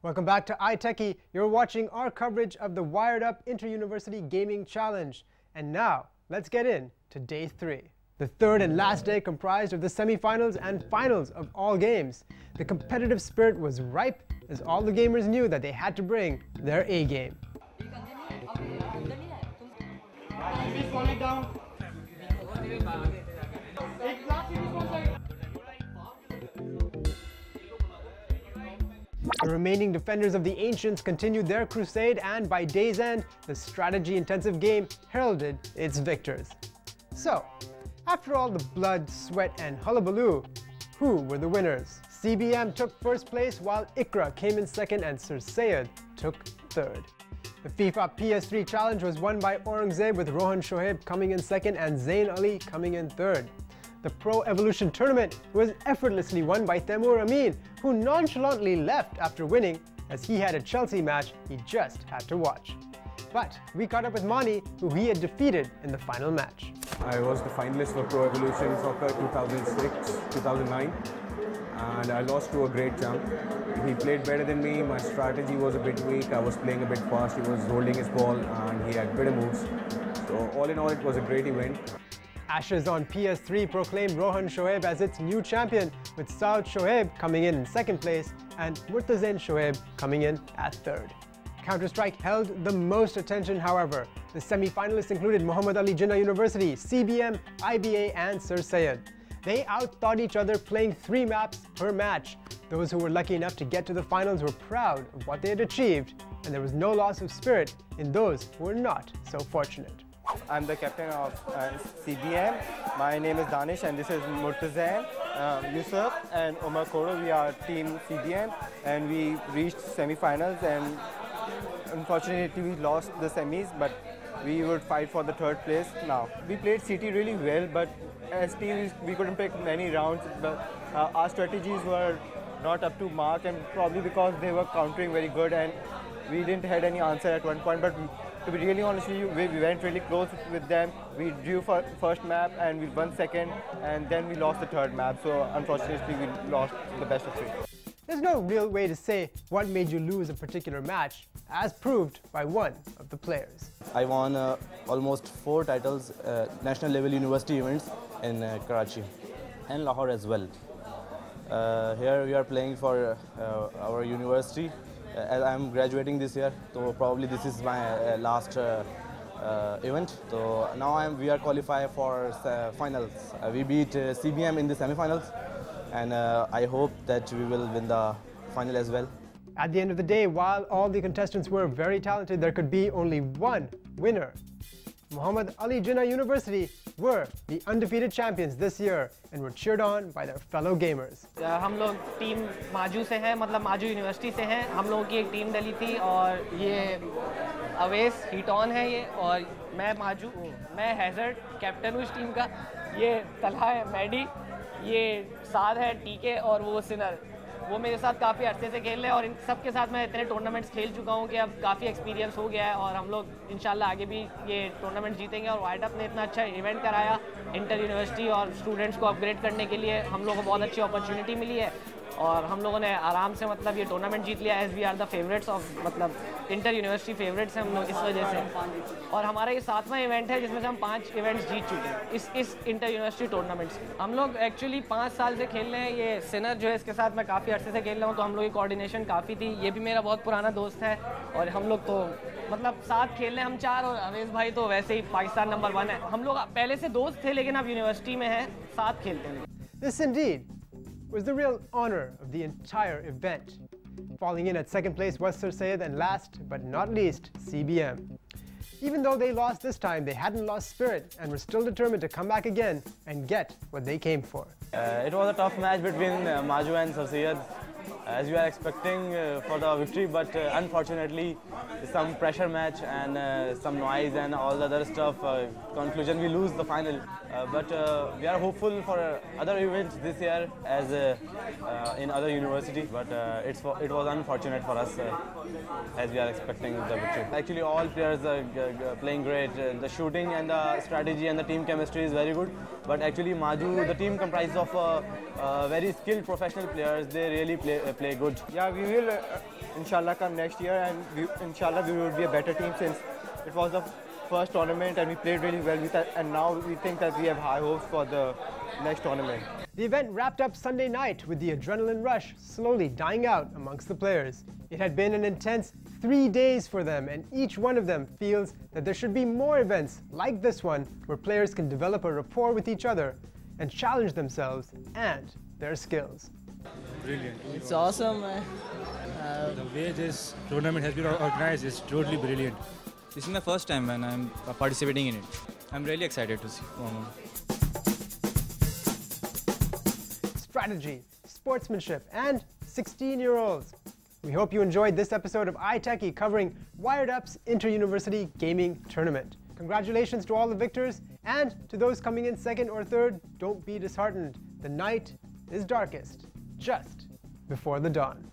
Welcome back to I-Techie. You're watching our coverage of the Wired Up Inter-University Gaming Challenge. And now, let's get in to Day 3. The third and last day comprised of the semi-finals and finals of all games. The competitive spirit was ripe as all the gamers knew that they had to bring their A game. The remaining defenders of the Ancients continued their crusade, and by day's end, the strategy-intensive game heralded its victors. So, after all the blood, sweat, and hullabaloo, who were the winners? CBM took first place, while Ikra came in second and Sir Syed took third. The FIFA PS3 challenge was won by Aurangzeb, with Rohan Shoaib coming in second and Zain Ali coming in third. The Pro Evolution tournament was effortlessly won by Taimur Amin, who nonchalantly left after winning, as he had a Chelsea match he just had to watch. But we caught up with Mani, who he had defeated in the final match. I was the finalist for Pro Evolution Soccer 2006-2009, and I lost to a great champ. He played better than me, my strategy was a bit weak, I was playing a bit fast, he was holding his ball and he had better moves. So all in all, it was a great event. Ashes on PS3 proclaimed Rohan Shoaib as its new champion, with Saud Shoaib coming in second place and Murtazain Shoaib coming in at third. Counter-Strike held the most attention, however. The semi-finalists included Muhammad Ali Jinnah University, CBM, IBA and Sir Syed. They outthought each other, playing 3 maps per match. Those who were lucky enough to get to the finals were proud of what they had achieved, and there was no loss of spirit in those who were not so fortunate. I'm the captain of CBM. My name is Danish and this is Murtazain, Yusuf and Omar Koro. We are team CBM and we reached semi-finals, and unfortunately we lost the semis, but we would fight for the third place now. We played CT really well, but as teams we couldn't pick many rounds, but our strategies were not up to mark, and probably because they were countering very good and we didn't have any answer at one point. But to be really honest with you, we went really close with them. We drew for first map and we won second, and then we lost the third map. So unfortunately, we lost the best of 3. There's no real way to say what made you lose a particular match, as proved by one of the players. I won almost 4 titles, national level university events in Karachi and Lahore as well. Here we are playing for our university. As I'm graduating this year, so probably this is my last event. So now we are qualified for finals. We beat CBM in the semi-finals, and I hope that we will win the final as well. At the end of the day, while all the contestants were very talented, there could be only one winner. Muhammad Ali Jinnah University were the undefeated champions this year and were cheered on by their fellow gamers. हम लोग team माजू से हैं, मतलब माजू university से हैं. हम लोगों की एक टीम डली थी और ये अवेस हीटॉन है ये, और मैं माजू, मैं हैजर्ड कैप्टन हूँ इस टीम का. ये तलहा है मैडी, ये साद है टीके और वो सिनर. वो मेरे साथ काफ़ी अर्से से खेल रहे हैं और इन सब के साथ मैं इतने टूर्नामेंट्स खेल चुका हूँ कि अब काफ़ी एक्सपीरियंस हो गया है, और हम लोग इंशाल्लाह आगे भी ये टूर्नामेंट जीतेंगे. और वाइड अप ने इतना अच्छा इवेंट कराया इंटर यूनिवर्सिटी और स्टूडेंट्स को अपग्रेड करने के लिए, हम लोगों को बहुत अच्छी अपॉर्चुनिटी मिली है और हम लोगों ने आराम से मतलब ये टूर्नामेंट जीत लिया. As we are the favourites of, मतलब इंटर यूनिवर्सिटी फेवरेट्स हैं हम लोग इस वजह से. और हमारा ये 7वां इवेंट है जिसमें से हम 5 इवेंट्स जीत चुके हैं इस इंटर यूनिवर्सिटी टूर्नामेंट्स. हम लोग एक्चुअली 5 साल से खेल रहे हैं. ये सिनर जो है इसके साथ मैं काफ़ी अर्से से खेल रहा हूँ, तो हम लोग की कोऑर्डिनेशन काफ़ी थी. ये भी मेरा बहुत पुराना दोस्त है और हम लोग तो मतलब साथ खेल रहे हैं हम 4, और अवेश भाई तो वैसे ही पाकिस्तान नंबर 1 है. हम लोग पहले से दोस्त थे लेकिन अब यूनिवर्सिटी में हैं, साथ खेलते हैं. This indeed was the real honor of the entire event. Falling in at second place was Sir Syed, and last but not least, CBM. Even though they lost this time, they hadn't lost spirit and were still determined to come back again and get what they came for. It was a tough match between Maju and Sir Syed, as we are expecting for the victory, but unfortunately some pressure match and some noise and all the other stuff. Conclusion, we lose the final. But we are hopeful for other events this year as in other universities. But it was unfortunate for us as we are expecting the victory. Actually, all players are playing great. The shooting and the strategy and the team chemistry is very good. But actually, Maju, the team comprises of very skilled professional players. They really play good. Yeah, we will inshallah come next year, and inshallah we will be a better team, since it was the first tournament and we played really well with that, and now we think that we have high hopes for the next tournament. The event wrapped up Sunday night with the adrenaline rush slowly dying out amongst the players. It had been an intense 3 days for them, and each one of them feels that there should be more events like this one where players can develop a rapport with each other and challenge themselves and their skills. Brilliant. It's awesome. The way this tournament has been organized is totally brilliant. This is my first time when I'm participating in it. I'm really excited to see. Strategy, sportsmanship, and 16-year-olds. We hope you enjoyed this episode of I-Techie covering Wired Up's Inter-University Gaming Tournament. Congratulations to all the victors, and to those coming in second or third, don't be disheartened. The night is darkest just before the dawn.